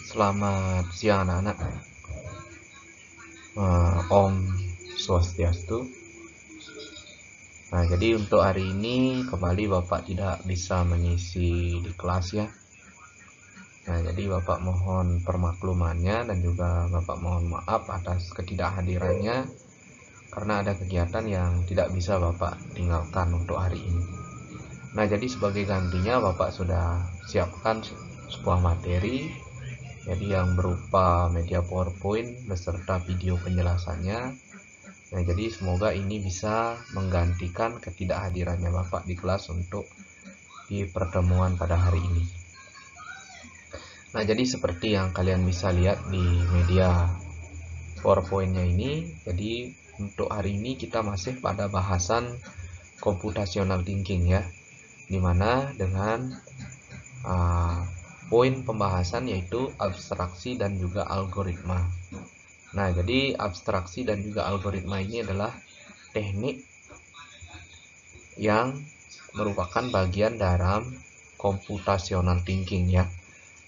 Selamat siang anak-anak. Om Swastiastu. Nah, jadi untuk hari ini kembali Bapak tidak bisa mengisi di kelas ya. Nah, jadi Bapak mohon permaklumannya dan juga Bapak mohon maaf atas ketidakhadirannya karena ada kegiatan yang tidak bisa Bapak tinggalkan untuk hari ini. Nah, jadi sebagai gantinya Bapak sudah siapkan sebuah materi, jadi yang berupa media PowerPoint beserta video penjelasannya. Nah, jadi semoga ini bisa menggantikan ketidakhadirannya Bapak di kelas untuk di pertemuan pada hari ini. Nah, jadi seperti yang kalian bisa lihat di media PowerPoint-nya ini, jadi untuk hari ini kita masih pada bahasan computational thinking ya, dimana dengan poin pembahasan yaitu abstraksi dan juga algoritma. Nah, jadi abstraksi dan juga algoritma ini adalah teknik yang merupakan bagian dalam computational thinking ya.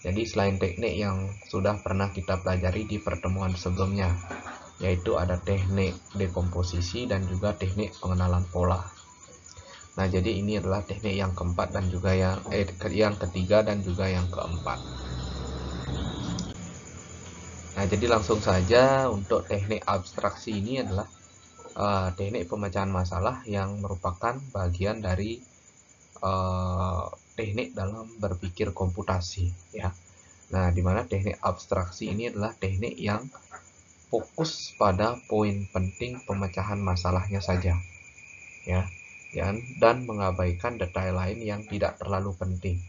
Jadi selain teknik yang sudah pernah kita pelajari di pertemuan sebelumnya, yaitu ada teknik dekomposisi dan juga teknik pengenalan pola. Nah, jadi ini adalah teknik yang keempat dan juga yang ketiga dan juga yang keempat. Nah, jadi langsung saja untuk teknik abstraksi ini adalah teknik pemecahan masalah yang merupakan bagian dari teknik dalam berpikir komputasi ya. Nah, dimana teknik abstraksi ini adalah teknik yang fokus pada poin penting pemecahan masalahnya saja ya, dan mengabaikan detail lain yang tidak terlalu penting.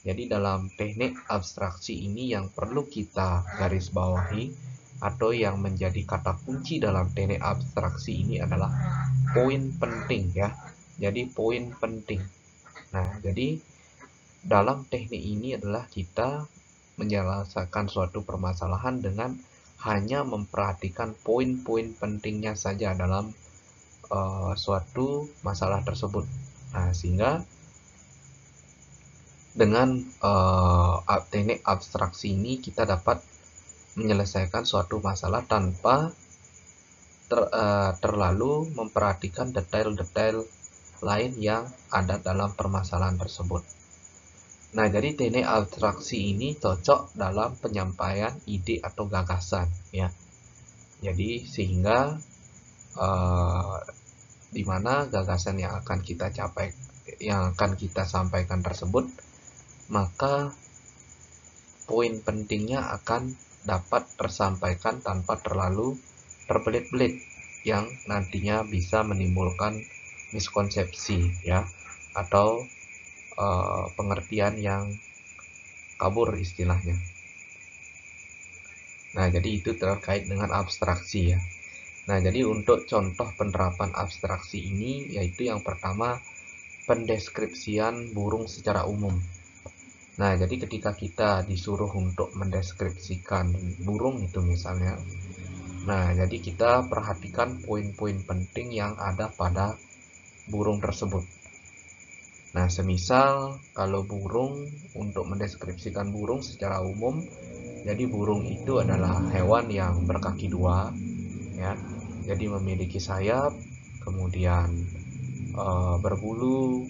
Jadi dalam teknik abstraksi ini yang perlu kita garis bawahi atau yang menjadi kata kunci dalam teknik abstraksi ini adalah poin penting ya. Jadi poin penting. Nah, jadi dalam teknik ini adalah kita menyelesaikan suatu permasalahan dengan hanya memperhatikan poin-poin pentingnya saja dalam suatu masalah tersebut. Nah, sehingga dengan teknik abstraksi ini kita dapat menyelesaikan suatu masalah tanpa terlalu memperhatikan detail-detail lain yang ada dalam permasalahan tersebut. Nah, jadi teknik abstraksi ini cocok dalam penyampaian ide atau gagasan ya. Jadi sehingga di mana gagasan yang akan kita sampaikan tersebut, maka poin pentingnya akan dapat tersampaikan tanpa terlalu terbelit-belit yang nantinya bisa menimbulkan miskonsepsi ya, atau pengertian yang kabur istilahnya. Nah, jadi itu terkait dengan abstraksi ya. Nah, jadi untuk contoh penerapan abstraksi ini yaitu yang pertama pendeskripsian burung secara umum. Nah, jadi ketika kita disuruh untuk mendeskripsikan burung itu misalnya, nah, jadi kita perhatikan poin-poin penting yang ada pada burung tersebut. Nah, semisal kalau burung, untuk mendeskripsikan burung secara umum, jadi burung itu adalah hewan yang berkaki dua, ya. Jadi memiliki sayap, kemudian berbulu,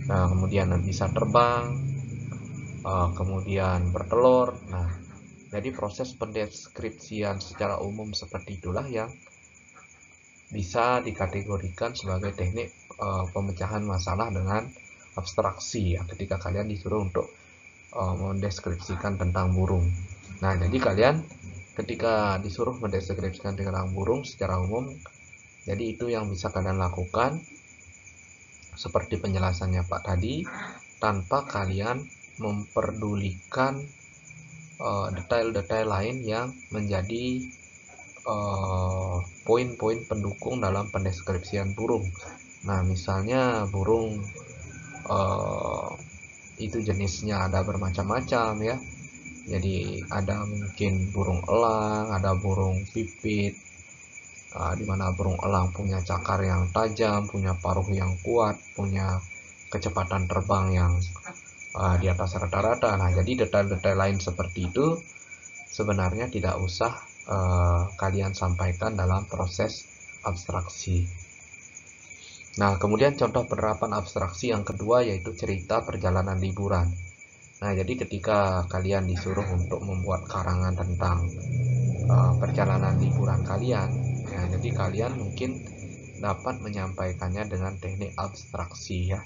nah, kemudian bisa terbang, kemudian bertelur. Nah, jadi proses pendeskripsian secara umum seperti itulah yang bisa dikategorikan sebagai teknik pemecahan masalah dengan abstraksi ya, ketika kalian disuruh untuk mendeskripsikan tentang burung. Nah, jadi kalian ketika disuruh mendeskripsikan tentang burung secara umum, jadi itu yang bisa kalian lakukan seperti penjelasannya Pak tadi, tanpa kalian memperdulikan detail-detail lain yang menjadi poin-poin pendukung dalam pendeskripsian burung. Nah, misalnya burung itu jenisnya ada bermacam-macam ya. Jadi ada mungkin burung elang, ada burung pipit, di mana burung elang punya cakar yang tajam, punya paruh yang kuat, punya kecepatan terbang yang di atas rata-rata. Nah, jadi detail-detail lain seperti itu sebenarnya tidak usah kalian sampaikan dalam proses abstraksi. Nah, kemudian contoh penerapan abstraksi yang kedua yaitu cerita perjalanan liburan. Nah, jadi ketika kalian disuruh untuk membuat karangan tentang perjalanan liburan kalian, ya, jadi kalian mungkin dapat menyampaikannya dengan teknik abstraksi ya.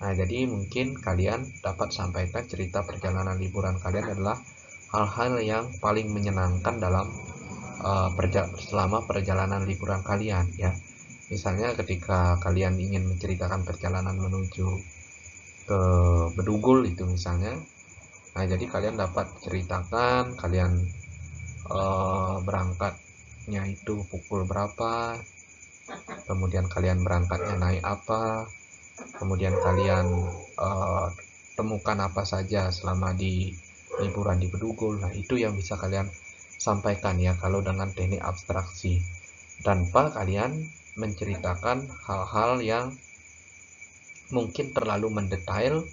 Nah, jadi mungkin kalian dapat sampaikan cerita perjalanan liburan kalian adalah hal-hal yang paling menyenangkan dalam selama perjalanan liburan kalian ya. Misalnya ketika kalian ingin menceritakan perjalanan menuju ke Bedugul itu misalnya. Nah, jadi kalian dapat ceritakan kalian berangkatnya itu pukul berapa, kemudian kalian berangkatnya naik apa, kemudian kalian temukan apa saja selama di liburan di Bedugul. Nah, itu yang bisa kalian sampaikan ya kalau dengan teknik abstraksi, tanpa kalian menceritakan hal-hal yang mungkin terlalu mendetail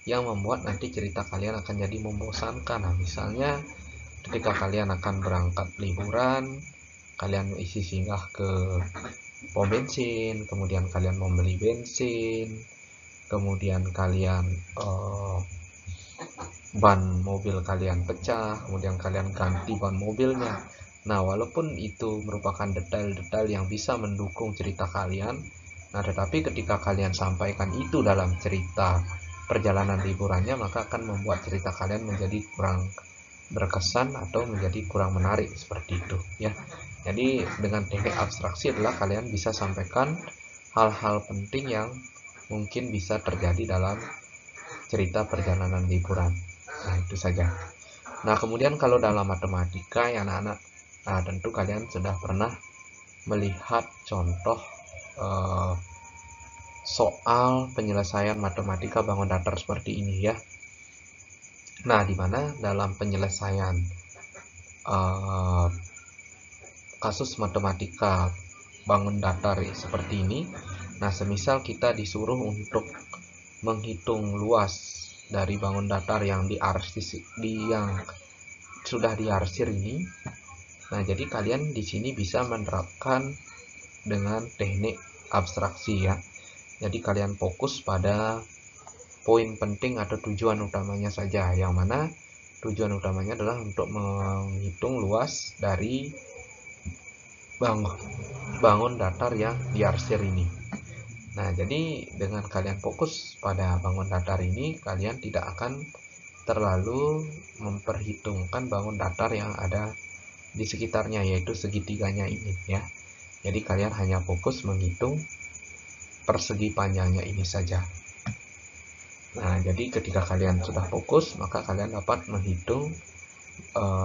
yang membuat nanti cerita kalian akan jadi membosankan. Nah, misalnya ketika kalian akan berangkat liburan, kalian isi singgah ke pom bensin, kemudian kalian membeli bensin, kemudian kalian ban mobil kalian pecah, kemudian kalian ganti ban mobilnya. Nah, walaupun itu merupakan detail-detail yang bisa mendukung cerita kalian, nah tetapi ketika kalian sampaikan itu dalam cerita perjalanan liburannya, maka akan membuat cerita kalian menjadi kurang berkesan atau menjadi kurang menarik seperti itu ya. Jadi dengan teknik abstraksi adalah kalian bisa sampaikan hal-hal penting yang mungkin bisa terjadi dalam cerita perjalanan liburan. Nah, itu saja. Nah, kemudian kalau dalam matematika ya anak-anak, nah tentu kalian sudah pernah melihat contoh soal penyelesaian matematika bangun datar seperti ini ya. Nah, di mana dalam penyelesaian kasus matematika bangun datar seperti ini, nah semisal kita disuruh untuk menghitung luas dari bangun datar yang yang sudah diarsir ini. Nah, jadi kalian di sini bisa menerapkan dengan teknik abstraksi ya. Jadi kalian fokus pada poin penting atau tujuan utamanya saja, yang mana tujuan utamanya adalah untuk menghitung luas dari bangun datar yang diarsir ini. Nah, jadi dengan kalian fokus pada bangun datar ini, kalian tidak akan terlalu memperhitungkan bangun datar yang ada di sekitarnya, yaitu segitiganya ini ya. Jadi kalian hanya fokus menghitung persegi panjangnya ini saja. Nah, jadi ketika kalian sudah fokus, maka kalian dapat menghitung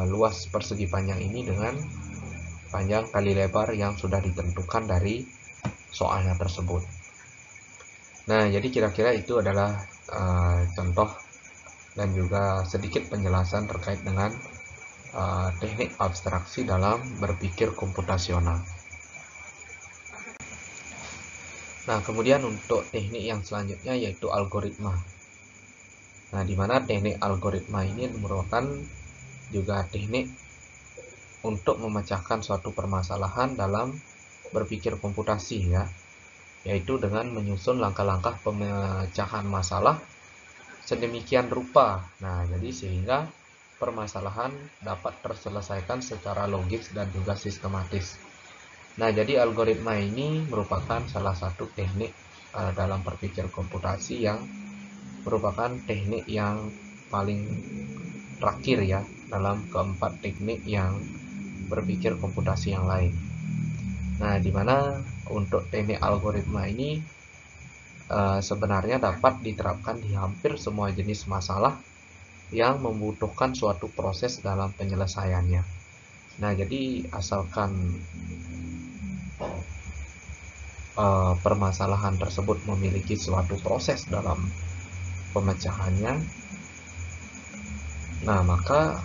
luas persegi panjang ini dengan panjang kali lebar yang sudah ditentukan dari soalnya tersebut. Nah, jadi kira-kira itu adalah contoh dan juga sedikit penjelasan terkait dengan teknik abstraksi dalam berpikir komputasional. Nah, kemudian untuk teknik yang selanjutnya yaitu algoritma. Nah, di mana teknik algoritma ini merupakan juga teknik untuk memecahkan suatu permasalahan dalam berpikir komputasi ya, yaitu dengan menyusun langkah-langkah pemecahan masalah sedemikian rupa. Nah, jadi sehingga permasalahan dapat terselesaikan secara logis dan juga sistematis. Nah, jadi algoritma ini merupakan salah satu teknik dalam berpikir komputasi yang merupakan teknik yang paling terakhir ya dalam keempat teknik yang berpikir komputasi yang lain. Nah, di mana untuk teknik algoritma ini sebenarnya dapat diterapkan di hampir semua jenis masalah yang membutuhkan suatu proses dalam penyelesaiannya. Nah, jadi asalkan permasalahan tersebut memiliki suatu proses dalam pemecahannya, nah maka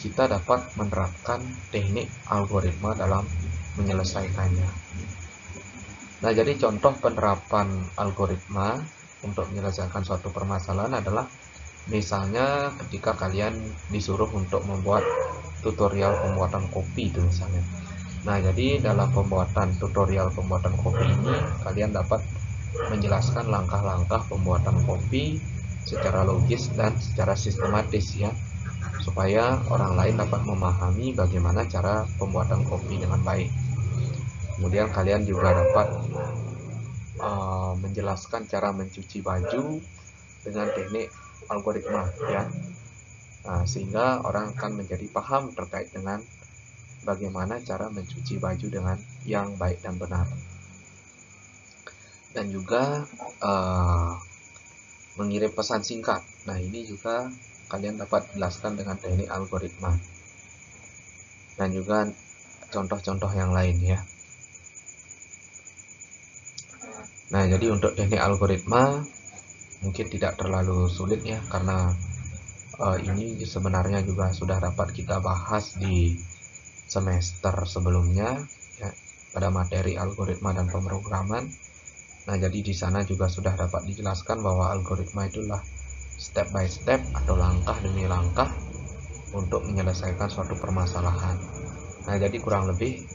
kita dapat menerapkan teknik algoritma dalam menyelesaikannya. Nah, jadi contoh penerapan algoritma untuk menyelesaikan suatu permasalahan adalah Misalnya ketika kalian disuruh untuk membuat tutorial pembuatan kopi itu misalnya. Nah, jadi dalam tutorial pembuatan kopi ini kalian dapat menjelaskan langkah-langkah pembuatan kopi secara logis dan secara sistematis ya, supaya orang lain dapat memahami bagaimana cara pembuatan kopi dengan baik. Kemudian kalian juga dapat menjelaskan cara mencuci baju dengan teknik algoritma ya. Nah, sehingga orang akan menjadi paham terkait dengan bagaimana cara mencuci baju dengan yang baik dan benar. Dan juga mengirim pesan singkat. Nah, ini juga kalian dapat jelaskan dengan teknik algoritma. Dan juga contoh-contoh yang lain ya. Nah, jadi untuk teknik algoritma mungkin tidak terlalu sulit ya, karena ini sebenarnya juga sudah dapat kita bahas di semester sebelumnya ya, pada materi algoritma dan pemrograman. Nah, jadi di sana juga sudah dapat dijelaskan bahwa algoritma itulah step by step atau langkah demi langkah untuk menyelesaikan suatu permasalahan. Nah, jadi kurang lebih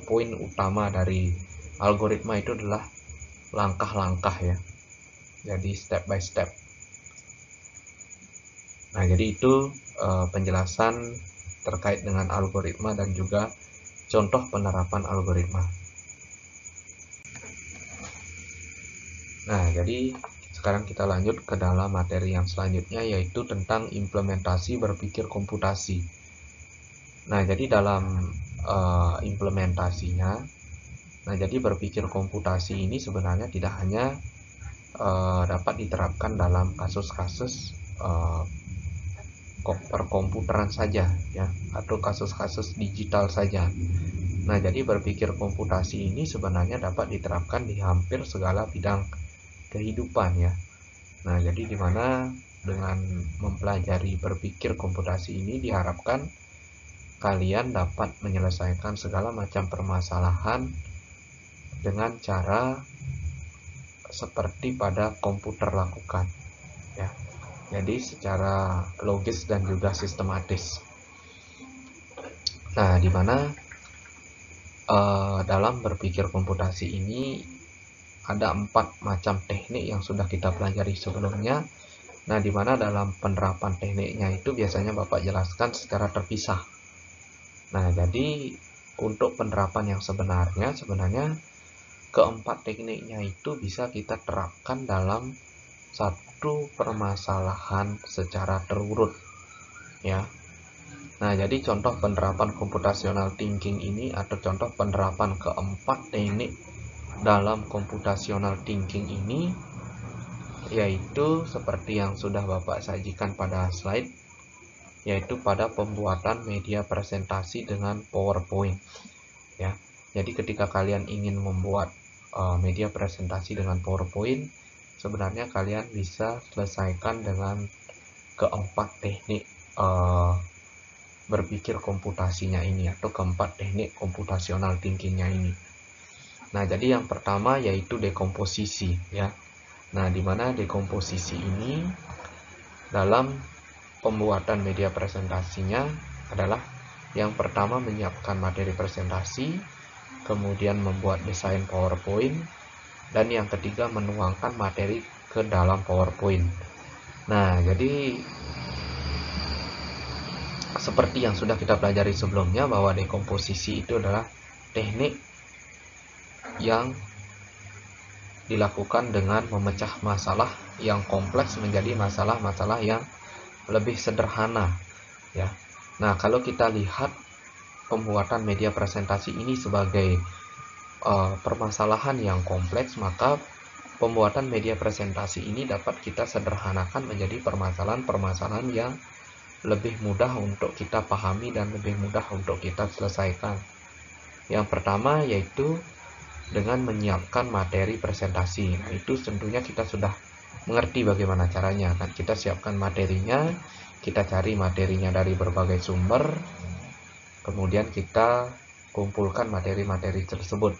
poin utama dari algoritma itu adalah langkah-langkah ya. Jadi step by step. Nah, jadi itu penjelasan terkait dengan algoritma dan juga contoh penerapan algoritma. Nah, jadi sekarang kita lanjut ke dalam materi yang selanjutnya, yaitu tentang implementasi berpikir komputasi. Nah, jadi dalam implementasinya, nah jadi berpikir komputasi ini sebenarnya tidak hanya dapat diterapkan dalam kasus-kasus perkomputeran saja ya, atau kasus-kasus digital saja. Nah, jadi berpikir komputasi ini sebenarnya dapat diterapkan di hampir segala bidang kehidupan ya. Nah, jadi dimana dengan mempelajari berpikir komputasi ini diharapkan kalian dapat menyelesaikan segala macam permasalahan dengan cara seperti pada komputer lakukan ya. Jadi secara logis dan juga sistematis. Nah, dimana dalam berpikir komputasi ini ada 4 macam teknik yang sudah kita pelajari sebelumnya. Nah, dimana dalam penerapan tekniknya itu biasanya Bapak jelaskan secara terpisah. Nah, jadi untuk penerapan yang sebenarnya keempat tekniknya itu bisa kita terapkan dalam satu permasalahan secara terurut ya. Nah, jadi contoh penerapan computational thinking ini atau contoh penerapan keempat teknik dalam computational thinking ini yaitu seperti yang sudah Bapak sajikan pada slide, yaitu pada pembuatan media presentasi dengan PowerPoint ya. Jadi ketika kalian ingin membuat media presentasi dengan PowerPoint, sebenarnya kalian bisa selesaikan dengan keempat teknik berpikir komputasinya ini atau keempat teknik computational thinkingnya ini. Nah, jadi yang pertama yaitu dekomposisi ya. Nah, dimana dekomposisi ini dalam pembuatan media presentasinya adalah yang pertama menyiapkan materi presentasi, kemudian membuat desain PowerPoint, dan yang ketiga menuangkan materi ke dalam PowerPoint. Nah, jadi seperti yang sudah kita pelajari sebelumnya bahwa dekomposisi itu adalah teknik yang dilakukan dengan memecah masalah yang kompleks menjadi masalah-masalah yang lebih sederhana ya. Nah, kalau kita lihat pembuatan media presentasi ini sebagai permasalahan yang kompleks, maka pembuatan media presentasi ini dapat kita sederhanakan menjadi permasalahan-permasalahan yang lebih mudah untuk kita pahami dan lebih mudah untuk kita selesaikan. Yang pertama yaitu dengan menyiapkan materi presentasi. Nah, itu tentunya kita sudah mengerti bagaimana caranya kan. Kita siapkan materinya, kita cari materinya dari berbagai sumber, kemudian kita kumpulkan materi-materi tersebut.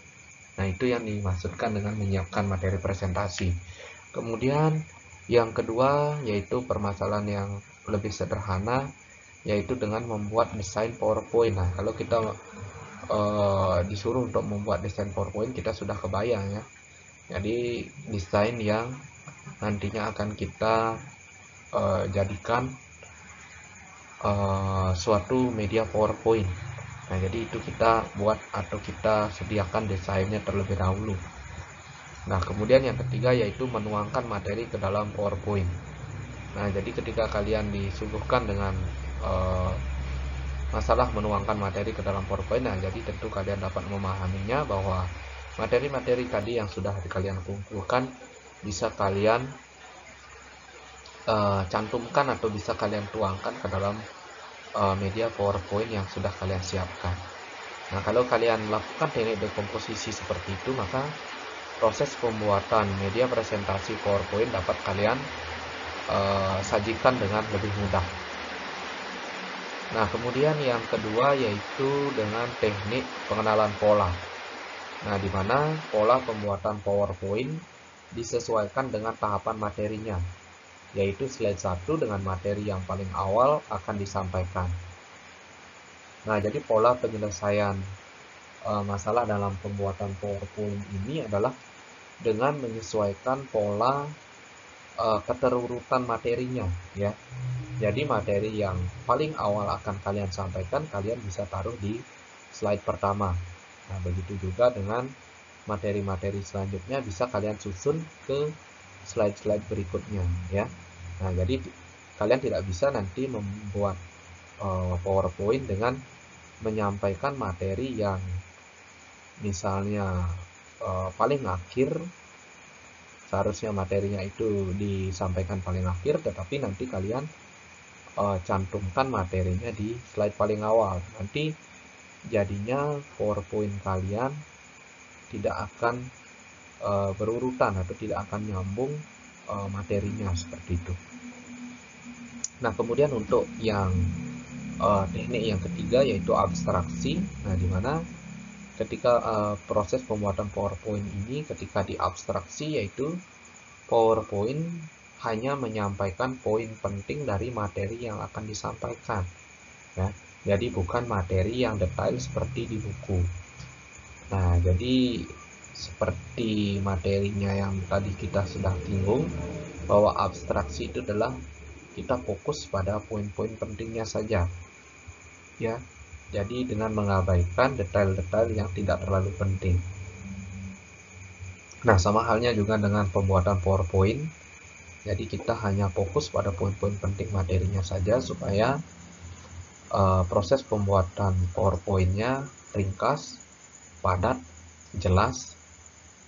Nah, itu yang dimaksudkan dengan menyiapkan materi presentasi. Kemudian Yang kedua yaitu permasalahan yang lebih sederhana, yaitu dengan membuat desain PowerPoint. Nah, kalau kita disuruh untuk membuat desain PowerPoint, kita sudah kebayang ya. Jadi desain yang nantinya akan kita jadikan suatu media PowerPoint. Nah, jadi itu kita buat atau kita sediakan desainnya terlebih dahulu. Nah, kemudian yang ketiga yaitu menuangkan materi ke dalam PowerPoint. Nah, jadi ketika kalian disuguhkan dengan masalah menuangkan materi ke dalam PowerPoint, nah jadi tentu kalian dapat memahaminya bahwa materi-materi tadi yang sudah kalian kumpulkan bisa kalian cantumkan atau bisa kalian tuangkan ke dalam media PowerPoint yang sudah kalian siapkan. Nah, kalau kalian lakukan teknik dekomposisi seperti itu, maka proses pembuatan media presentasi PowerPoint dapat kalian sajikan dengan lebih mudah. Nah, kemudian yang kedua yaitu dengan teknik pengenalan pola. Nah, di mana pola pembuatan PowerPoint disesuaikan dengan tahapan materinya, yaitu slide 1 dengan materi yang paling awal akan disampaikan. Nah, jadi pola penyelesaian masalah dalam pembuatan PowerPoint ini adalah dengan menyesuaikan pola keterurutan materinya ya. Jadi materi yang paling awal akan kalian sampaikan, kalian bisa taruh di slide pertama. Nah, begitu juga dengan materi-materi selanjutnya bisa kalian susun ke slide-slide berikutnya ya. Nah, jadi kalian tidak bisa nanti membuat PowerPoint dengan menyampaikan materi yang misalnya paling akhir. Seharusnya materinya itu disampaikan paling akhir, tetapi nanti kalian cantumkan materinya di slide paling awal. Nanti jadinya PowerPoint kalian tidak akan berurutan atau tidak akan nyambung materinya seperti itu. Nah, kemudian untuk yang teknik yang ketiga yaitu abstraksi. Nah, dimana ketika proses pembuatan PowerPoint ini ketika diabstraksi, yaitu PowerPoint hanya menyampaikan poin penting dari materi yang akan disampaikan ya. Jadi bukan materi yang detail seperti di buku. Nah, jadi seperti materinya yang tadi kita sudah singgung, bahwa abstraksi itu adalah kita fokus pada poin-poin pentingnya saja ya. Jadi dengan mengabaikan detail-detail yang tidak terlalu penting. Nah, sama halnya juga dengan pembuatan PowerPoint. Jadi kita hanya fokus pada poin-poin penting materinya saja supaya proses pembuatan PowerPoint-nya ringkas, padat, jelas,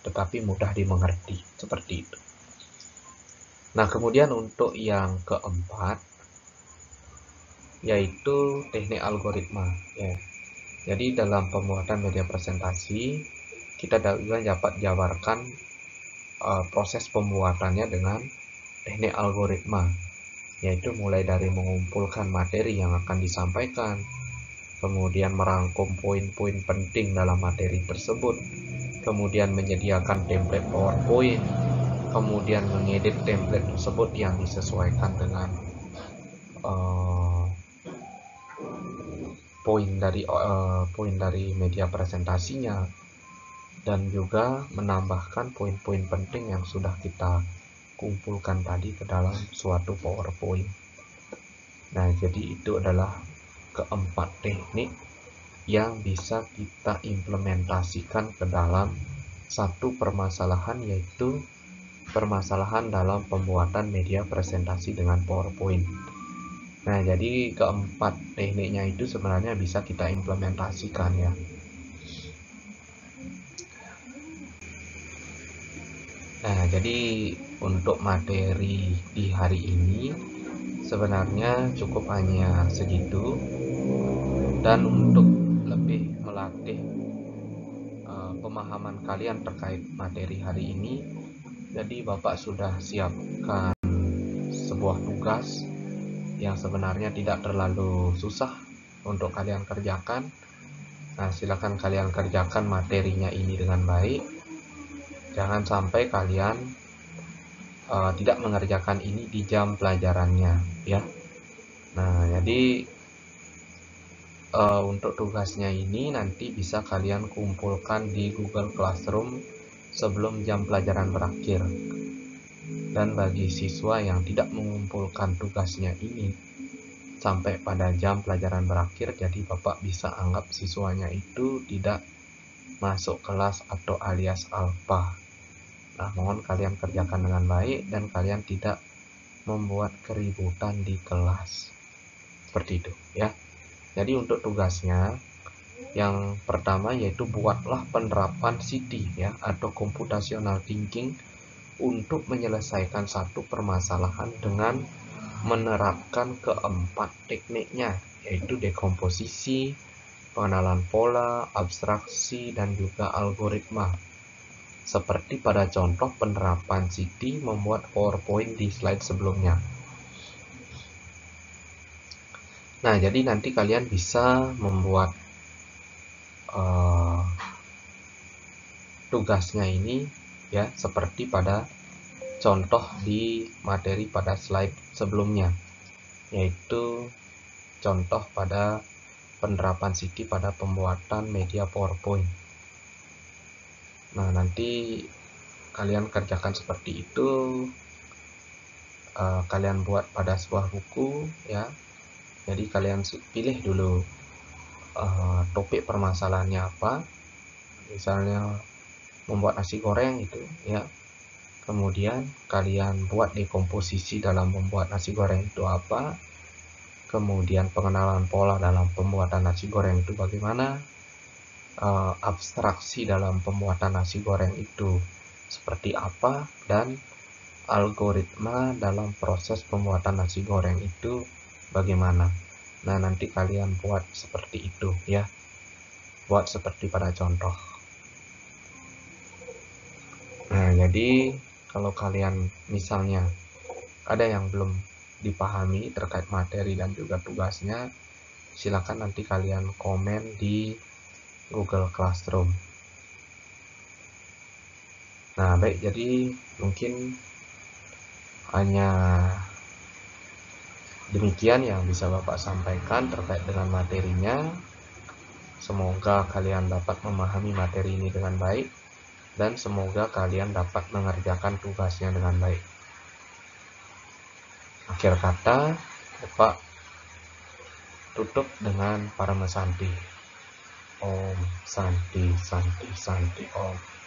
tetapi mudah dimengerti. Seperti itu. Nah, kemudian untuk yang keempat yaitu teknik algoritma ya. Jadi dalam pembuatan media presentasi kita juga dapat jabarkan proses pembuatannya dengan teknik algoritma, yaitu mulai dari mengumpulkan materi yang akan disampaikan, kemudian merangkum poin-poin penting dalam materi tersebut, kemudian menyediakan template PowerPoint, kemudian mengedit template tersebut yang disesuaikan dengan poin dari media presentasinya, dan juga menambahkan poin-poin penting yang sudah kita kumpulkan tadi ke dalam suatu PowerPoint. Nah, jadi itu adalah keempat teknik yang bisa kita implementasikan ke dalam satu permasalahan, yaitu permasalahan dalam pembuatan media presentasi dengan PowerPoint. Nah, jadi keempat tekniknya itu sebenarnya bisa kita implementasikan ya. Nah, jadi untuk materi di hari ini sebenarnya cukup hanya segitu, dan untuk lebih melatih pemahaman kalian terkait materi hari ini, jadi Bapak sudah siapkan sebuah tugas yang sebenarnya tidak terlalu susah untuk kalian kerjakan. Nah, silakan kalian kerjakan materinya ini dengan baik. Jangan sampai kalian tidak mengerjakan ini di jam pelajarannya ya. Nah, jadi untuk tugasnya ini nanti bisa kalian kumpulkan di Google Classroom sebelum jam pelajaran berakhir. Dan bagi siswa yang tidak mengumpulkan tugasnya ini sampai pada jam pelajaran berakhir, jadi Bapak bisa anggap siswanya itu tidak masuk kelas atau alias alfa. Nah, mohon kalian kerjakan dengan baik dan kalian tidak membuat keributan di kelas. Seperti itu ya. Jadi untuk tugasnya yang pertama yaitu buatlah penerapan CT ya atau computational thinking untuk menyelesaikan satu permasalahan dengan menerapkan keempat tekniknya, yaitu dekomposisi, pengenalan pola, abstraksi, dan juga algoritma. Seperti pada contoh penerapan CT membuat PowerPoint di slide sebelumnya. Nah, jadi nanti kalian bisa membuat tugasnya ini ya seperti pada contoh di materi pada slide sebelumnya, yaitu contoh pada penerapan CT pada pembuatan media PowerPoint. Nah, nanti kalian kerjakan seperti itu, kalian buat pada sebuah buku ya. Jadi kalian pilih dulu topik permasalahannya apa, misalnya membuat nasi goreng itu ya. Kemudian kalian buat dekomposisi dalam membuat nasi goreng itu apa, kemudian pengenalan pola dalam pembuatan nasi goreng itu bagaimana, abstraksi dalam pembuatan nasi goreng itu seperti apa, dan algoritma dalam proses pembuatan nasi goreng itu bagaimana. Nah, nanti kalian buat seperti itu ya, buat seperti pada contoh. Nah, jadi kalau kalian misalnya ada yang belum dipahami terkait materi dan juga tugasnya, silakan nanti kalian komen di Google Classroom. Nah, baik, jadi mungkin hanya demikian yang bisa Bapak sampaikan terkait dengan materinya. Semoga kalian dapat memahami materi ini dengan baik, dan semoga kalian dapat mengerjakan tugasnya dengan baik. Akhir kata, Bapak tutup dengan Paramasanti. Om Santi Santi Santi Om.